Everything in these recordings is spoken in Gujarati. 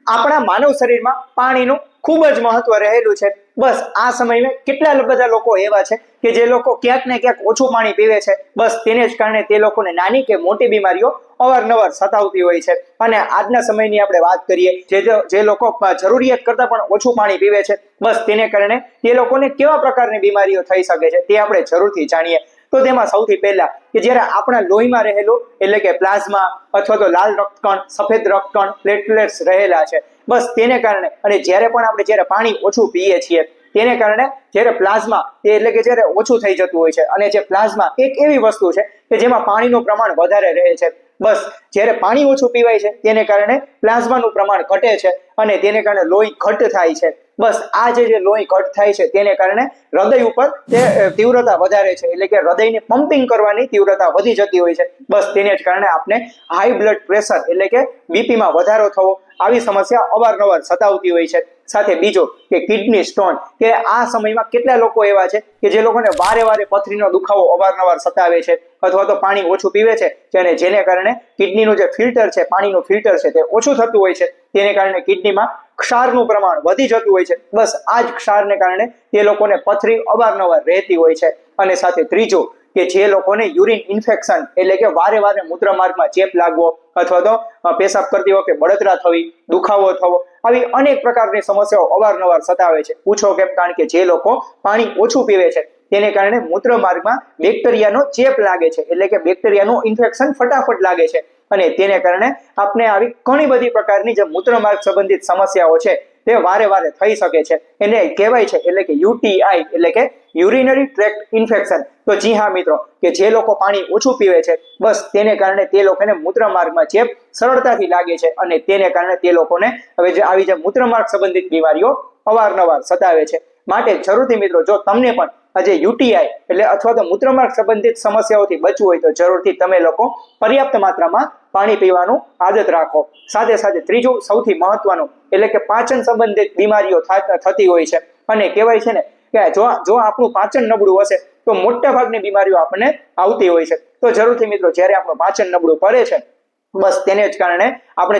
આપણા માનવ શરીરમાં પાણીનું ખૂબ જ મહત્વ રહેલું છે। બસ આ સમયમાં કેટલા બધા લોકો એવા છે કે જે લોકો ક્યાંક ને ક્યાંક ઓછું પાણી પીવે છે। બસ તેને જ કારણે તે લોકોને નાની કે મોટી બીમારીઓ અવારનવાર સતાવતી હોય છે। અને આજના સમયની આપણે વાત કરીએ, જે લોકો જરૂરિયાત કરતાં પણ ઓછું પાણી પીવે છે, બસ તેને કારણે તે લોકોને કેવા પ્રકારની બીમારીઓ થઈ શકે છે તે આપણે જરૂરથી જાણીએ। તો તેમાં સૌથી પહેલા કે જ્યારે આપણા લોહીમાં રહેલું એટલે કે પ્લાઝમા અથવા તો લાલ રક્તકણ, સફેદ રક્તકણ, પ્લેટલેટ્સ રહેલા છે, બસ તેને કારણે અને જ્યારે પાણી ઓછું પીએ છીએ તેને કારણે જ્યારે પ્લાઝમા એટલે કે જ્યારે ઓછું થઈ જતું હોય છે, અને જે પ્લાઝમા એક એવી વસ્તુ છે કે જેમાં પાણીનું પ્રમાણ વધારે રહે છે। બસ જ્યારે પાણી ઓછું પીવાય છે તેને કારણે પ્લાઝમાનું પ્રમાણ ઘટે છે અને તેને કારણે લોહી ઘટ થાય છે। બસ આ જે લોહી ઘટ થાય છે તેને કારણે હૃદય ઉપર તે તીવ્રતા વધારે છે, એટલે કે હૃદયને પમ્પિંગ કરવાની તીવ્રતા વધી જતી હોય છે। બસ તેને જ કારણે આપણે હાઈ બ્લડ પ્રેશર એટલે કે બીપીમાં વધારો થવો, આવી સમસ્યા અવારનવાર સતાવતી હોય છે। સાથે બીજો કે કિડની સ્ટોન, કે આ સમયમાં કેટલા લોકો એવા છે કે જે લોકોને વારે વારે પથરીનો દુખાવો અવારનવાર સતાવે છે, અથવા તો પાણી ઓછું પીવે છે જેને કારણે કિડનીનું જે ફિલ્ટર છે, પાણીનું ફિલ્ટર છે, તે ઓછું થતું હોય છે। તેને કારણે કિડનીમાં ક્ષારનું પ્રમાણ વધી જતું હોય છે। બસ આ જ ક્ષારને કારણે તે લોકોને પથરી અવારનવાર રહેતી હોય છે। અને સાથે ત્રીજું કે જે લોકોને યુરિન ઇન્ફેક્શન એટલે કે વારે વારે મૂત્રમાર્ગમાં ચેપ લાગવો, અથવા તો પેશાબ કરતી વખતે બળતરા થવી, દુખાવો થવો, આવી અનેક પ્રકારની સમસ્યાઓ અવારનવાર સતાવે છે। પૂછો કેમ? કારણ કે જે લોકો પાણી ઓછું પીવે છે તેને કારણે મૂત્રમાર્ગમાં બેક્ટેરિયાનો ચેપ લાગે છે, એટલે કે બેક્ટેરિયાનું ઇન્ફેક્શન ફટાફટ લાગે છે, અને તેને કારણે આપણે આવી ઘણી બધી પ્રકારની જે મૂત્રમાર્ગ સંબંધિત સમસ્યાઓ છે તે વારે વારે થઈ શકે છે। એને કહેવાય છે એટલે કે યુટીઆઈ એટલે કે યુરિનરી ટ્રેક્ટ ઇન્ફેક્શન। તો જી હા મિત્રો, કે જે લોકો પાણી ઓછું પીવે છે બસ તેને કારણે તે લોકોને મૂત્રમાર્ગમાં ચેપ સરળતાથી લાગે છે, અને તેને કારણે તે લોકોને હવે જે આવી જે મૂત્રમાર્ગ સંબંધિત બીમારીઓ અવારનવાર સતાવે છે। માટે જરૂરથી મિત્રો, જો તમને પણ આજે યુટીઆઈ એટલે અથવા તો મૂત્રમાર્ગ સંબંધિત સમસ્યાઓથી બચવું હોય તો જરૂરથી તમે લોકો પર્યાપ્ત માત્રામાં પાણી પીવાનું આદત રાખો। સાથે સાથે ત્રીજું સૌથી મહત્વનું એટલે કે પાચન સંબંધિત બીમારીઓ થતી હોય છે, અને કહેવાય છે ને કે જો આપણું પાચન નબળું હશે તો મોટા ભાગની બીમારીઓ આપણને આવતી હોય છે। તો જરૂરથી મિત્રો, જ્યારે આપણું પાચન નબળું પડે છે બસ તેને જ કારણે આપણે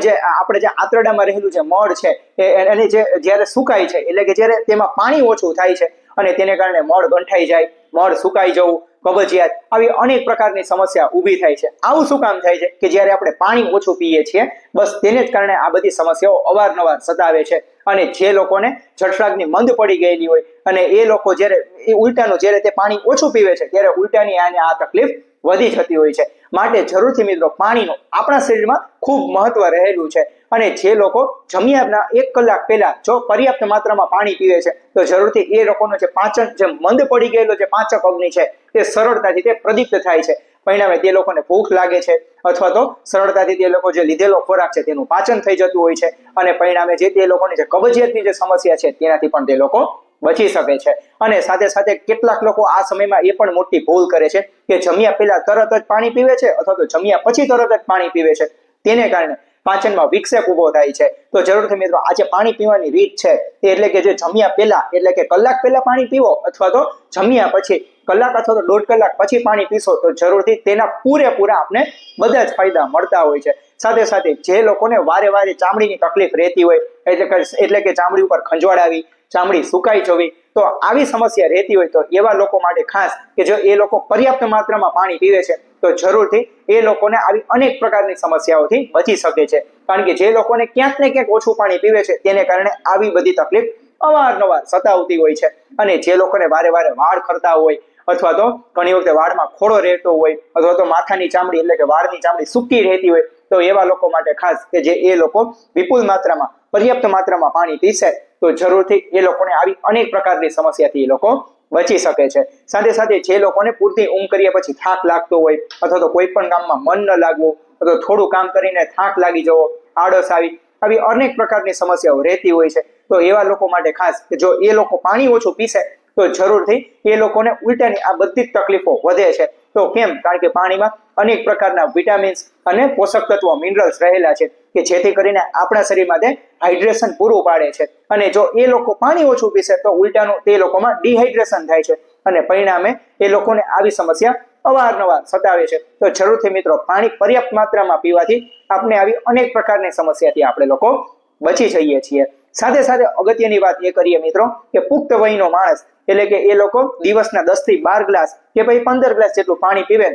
જે આંતરડામાં રહેલું જે મળ છે એને જ્યારે સુકાય છે, એટલે કે જ્યારે તેમાં પાણી ઓછું થાય છે અને તેને કારણે મળ ગંઠાઈ જાય, મળ સુકાઈ જવું, કબજિયાત, આવી અનેક પ્રકારની સમસ્યા ઊભી થાય છે। આવું શું કામ થાય છે? કે જ્યારે આપણે પાણી ઓછું પીએ છીએ બસ તેને જ કારણે આ બધી સમસ્યાઓ અવારનવાર સતાવે છે। અને જે લોકોને જઠરાગ્નિ મંદ પડી ગયેલી હોય અને એ લોકો જ્યારે તે પાણી ઓછું પીવે છે ત્યારે ઉલટાની આ તકલીફ વધી જતી હોય છે। માટે જરૂરથી મિત્રો, પાણીનું આપણા શરીરમાં ખૂબ મહત્વ રહેલું છે, અને જે લોકો જમ્યાના 1 કલાક પહેલા જો પર્યાપ્ત માત્રામાં પાણી પીવે છે તો જરૂરથી એ લોકોનો જે પાચન, જે મંદ પડી ગયેલો જે પાચક અગ્નિ છે તે સરળતાથી તે પ્રદીપ્ત થાય છે। પરિણામે તે લોકોને ભૂખ લાગે છે, અથવા તો સરળતાથી તે લોકો જે લીધેલો ખોરાક છે તેનું પાચન થઈ જતું હોય છે, અને પરિણામે જે તે લોકોની જે કબજિયાતની જે સમસ્યા છે તેનાથી પણ તે લોકો બચી શકે છે। અને સાથે સાથે કેટલાક લોકો આ સમયમાં એ પણ મોટી ભૂલ કરે છે કે જમ્યા પહેલા તરત જ પાણી પીવે છે, અથવા તો જમ્યા પછી તરત જ પાણી પીવે છે, તેને કારણે પાચનમાં વિક્ષેપ ઉભો થાય છે। તો જરૂરથી મિત્રો, આજે પાણી પીવાની રીત છે એટલે કે જે જમ્યા પહેલા એટલે કે કલાક પહેલા પાણી પીવો, અથવા તો જમ્યા પછી કલાક અથવા તો 1.5 કલાક પછી પાણી પીશો તો જરૂરથી તેના પૂરેપૂરા આપણે બધા જ ફાયદા મળતા હોય છે। સાથે સાથે જે લોકોને વારે વારે ચામડીની તકલીફ રહેતી હોય, એટલે કે ચામડી ઉપર ખંજવાળ આવી, ચામડી સુકાઈ જવી, તો આવી સમસ્યા રહેતી હોય તો એવા લોકો માટે ખાસ કે જો એ લોકો પર્યાપ્ત માત્રામાં પાણી પીવે છે તો જરૂરથી એ લોકોને આવી અનેક પ્રકારની સમસ્યાઓથી બચી શકે છે। કારણ કે જે લોકોને ક્યાંક ને ક્યાંક ઓછું પાણી પીવે છે તેને કારણે આવી બધી તકલીફ અવારનવાર સતાવતી હોય છે। અને જે લોકોને વારે વારે વાળ ખરતા હોય, અથવા તો ઘણી વખતે વાળમાં ખોડો રહેતો હોય, અથવા તો માથાની ચામડી એટલે કે વાળની ચામડી સૂકી રહેતી હોય, તો એવા લોકો માટે ખાસ કે જે એ લોકો વિપુલ માત્રામાં, પર્યાપ્ત માત્રામાં પાણી પીશે તો જરૂરથી એ લોકોને આવી અનેક પ્રકારની સમસ્યાથી એ લોકો બચી શકે છે। સાથે સાથે જે લોકોને પૂરતી ઊંઘ કર્યા પછી થાક લાગતો હોય, અથવા તો કોઈ પણ કામમાં મન ન લાગવું, અથવા થોડું કામ કરીને થાક લાગી જવો, આળસ આવી અનેક પ્રકારની સમસ્યાઓ રહેતી હોય છે, તો એવા લોકો માટે ખાસ કે જો એ લોકો પાણી ઓછું પીશે તો જરૂરથી એ લોકોને ઉલટાની આ બધી જ તકલીફો વધે છે। તો કેમ? કારણ કે પાણીમાં અનેક પ્રકારના વિટામિન્સ અને પોષક તત્વો, મિનરલ્સ રહેલા છે કે જેથી કરીને આપણા શરીરમાં તે હાઇડ્રેશન પૂરું પાડે છે। અને જો એ લોકો પાણી ઓછું પીશે તો ઉલટાનું તે લોકોમાં ડિહાઇડ્રેશન થાય છે, અને પરિણામે એ લોકોને આવી સમસ્યા અવારનવાર સતાવે છે। તો જરૂરથી મિત્રો, પાણી પર્યાપ્ત માત્રામાં પીવાથી આપણે આવી અનેક પ્રકારની સમસ્યાથી આપણે લોકો બચી જઈએ છીએ। સાથે સાથે અગત્યની વાત એ કરીએ મિત્રો કે પુખ્ત વયનો માણસ એટલે કે એ લોકો દિવસના 10 થી 12 ગ્લાસ કે પછી 15 ગ્લાસ જેટલું પાણી પીવે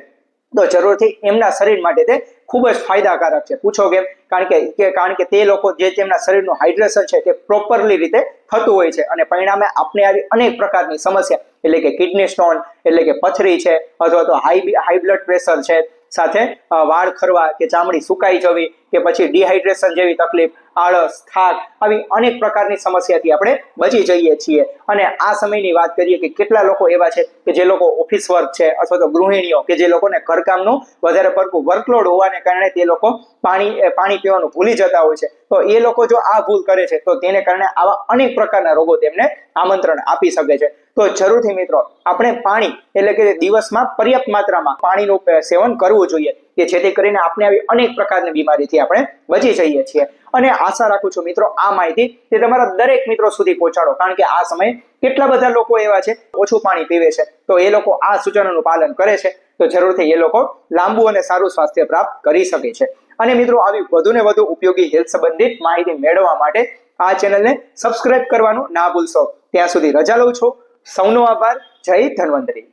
તો જરૂરથી એમના શરીર માટે તે ખૂબ જ ફાયદાકારક છે। પૂછો કેમ? કારણ કે તે લોકો જે તેમના શરીરનું હાઇડ્રેશન છે તે પ્રોપરલી રીતે થતું હોય છે અને પરિણામે આપણે આવી અનેક પ્રકારની સમસ્યા એટલે કે કિડની સ્ટોન એટલે કે પથરી છે અથવા તો હાઈ બ્લડ પ્રેશર છે, સાથે વાળ ખરવા કે ચામડી સુકાઈ જવી કે પછી ડિહાઇડ્રેશન જેવી તકલીફ, આળસ, થાક આવી અનેક પ્રકારની સમસ્યાથી આપણે બચી જઈએ છીએ। અને આ સમયની વાત કરીએ કે કેટલા લોકો એવા છે કે જે લોકો ઓફિસ વર્ક છે અથવા તો ગૃહિણીઓ કે જે લોકોને ઘરકામનું વધારે પડતું વર્કલોડ હોવાને કારણે તે લોકો પાણી પીવાનું ભૂલી જતા હોય છે। તો એ લોકો જો આ ભૂલ કરે છે તો તેને કારણે આવા અનેક પ્રકારના રોગો તેમને આમંત્રણ આપી શકે છે। તો જરૂરથી મિત્રો આપણે પાણી એટલે કે દિવસમાં પર્યાપ્ત માત્રામાં પાણીનું સેવન કરવું જોઈએ કે જેથી કરીને આપણે આવી અનેક પ્રકારની બીમારીથી આપણે બચી જઈએ છીએ। અને આશા રાખું છું મિત્રો આ માહિતી તે તમારા દરેક મિત્રો સુધી પહોંચાડો, કારણ કે આ સમયે કેટલા બધા લોકો એવા છે ઓછું પાણી પીવે છે, તો એ લોકો આ સૂચનોનું પાલન કરે છે તો જરૂરથી એ લોકો લાંબુ અને સારું સ્વાસ્થ્ય પ્રાપ્ત કરી શકે છે। અને મિત્રો આવી વધુને વધુ ઉપયોગી હેલ્થ સંબંધિત માહિતી મેળવવા માટે આ ચેનલને સબસ્ક્રાઇબ કરવાનું ના ભૂલશો। ત્યાં સુધી રજા લઉં છું। સૌનો આભાર। જય ધન્વંતરી।